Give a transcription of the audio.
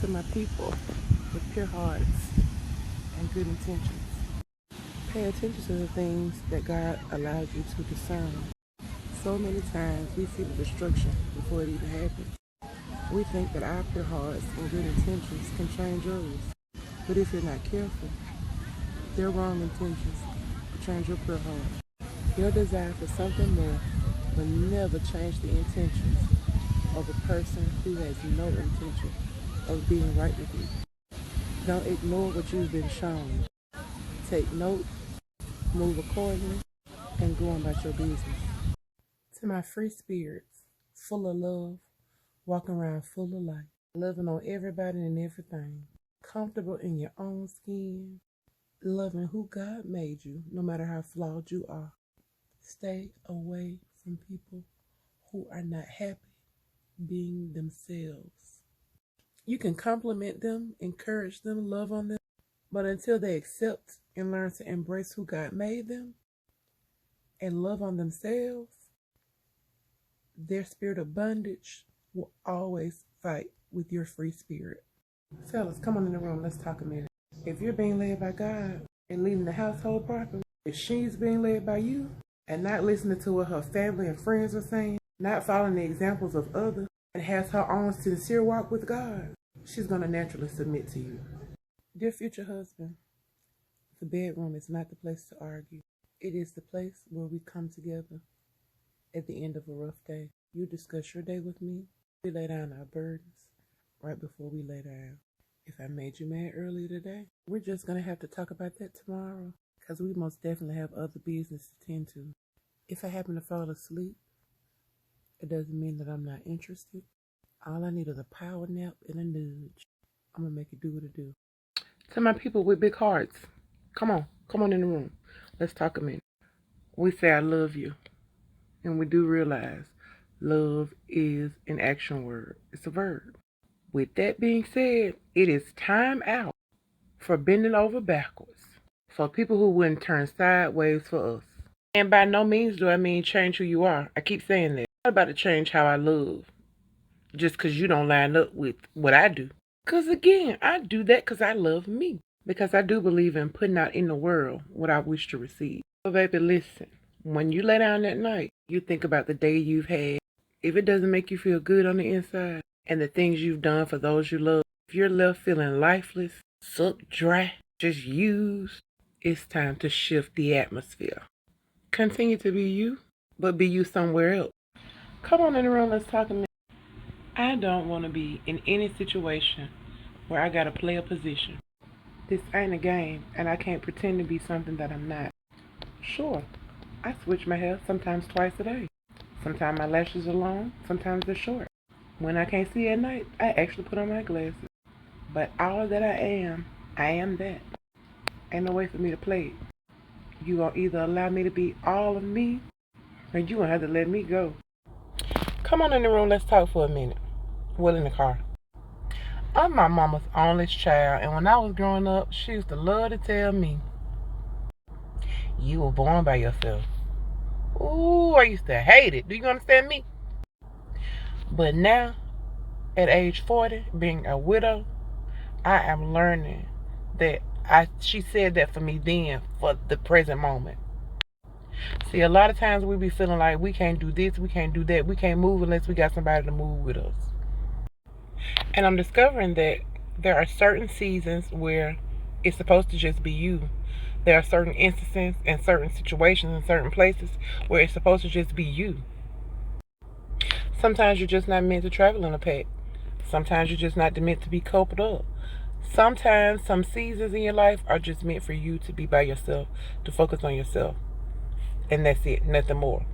to my people with pure hearts and good intentions. Pay attention to the things that God allows you to discern. So many times we see the destruction before it even happens. We think that our pure hearts and good intentions can change yours. But if you're not careful, their wrong intentions will change your pure heart. Your desire for something more will never change the intentions of a person who has no intention of being right with you. Don't ignore what you've been shown. Take note, move accordingly, and go on about your business. To my free spirits, full of love, walking around full of light, loving on everybody and everything, comfortable in your own skin, loving who God made you, no matter how flawed you are. Stay away from people who are not happy being themselves. You can compliment them, encourage them, love on them, but until they accept and learn to embrace who God made them and love on themselves, their spirit of bondage will always fight with your free spirit. Fellas, come on in the room. Let's talk a minute. If you're being led by God and leading the household properly, if she's being led by you and not listening to what her family and friends are saying, not following the examples of others, and has her own sincere walk with God, she's going to naturally submit to you. Dear future husband, the bedroom is not the place to argue. It is the place where we come together at the end of a rough day. You discuss your day with me. We lay down our burdens right before we lay down. If I made you mad earlier today, we're just going to have to talk about that tomorrow, because we most definitely have other business to tend to. If I happen to fall asleep, it doesn't mean that I'm not interested. All I need is a power nap and a nudge. I'm going to make it do what it do. To my people with big hearts, come on in the room. Let's talk a minute. We say I love you, and we do realize love is an action word. It's a verb. With that being said, it is time out for bending over backwards for people who wouldn't turn sideways for us. And by no means do I mean change who you are. I keep saying that. I'm not about to change how I love just because you don't line up with what I do. Because again, I do that because I love me. Because I do believe in putting out in the world what I wish to receive. So baby, listen. When you lay down that night, you think about the day you've had. If it doesn't make you feel good on the inside and the things you've done for those you love, if you're left feeling lifeless, sucked dry, just used, it's time to shift the atmosphere. Continue to be you, but be you somewhere else. Come on in the room, let's talk a minute. I don't want to be in any situation where I got to play a position. This ain't a game, and I can't pretend to be something that I'm not. Sure, I switch my hair sometimes twice a day. Sometimes my lashes are long, sometimes they're short. When I can't see at night, I actually put on my glasses. But all that I am that. Ain't no way for me to play it. You gonna either allow me to be all of me, or you gonna have to let me go. Come on in the room, let's talk for a minute. Well, in the car. I'm my mama's only child, and when I was growing up, she used to love to tell me, you were born by yourself. Ooh, I used to hate it. Do you understand me? But now, at age 40, being a widow, I am learning that she said that for me then, for the present moment. See, a lot of times we be feeling like we can't do this, we can't do that, we can't move unless we got somebody to move with us. And I'm discovering that there are certain seasons where it's supposed to just be you. There are certain instances and certain situations and certain places where it's supposed to just be you. Sometimes you're just not meant to travel in a pack. Sometimes you're just not meant to be coupled up. Sometimes some seasons in your life are just meant for you to be by yourself, to focus on yourself. And that's it, nothing more.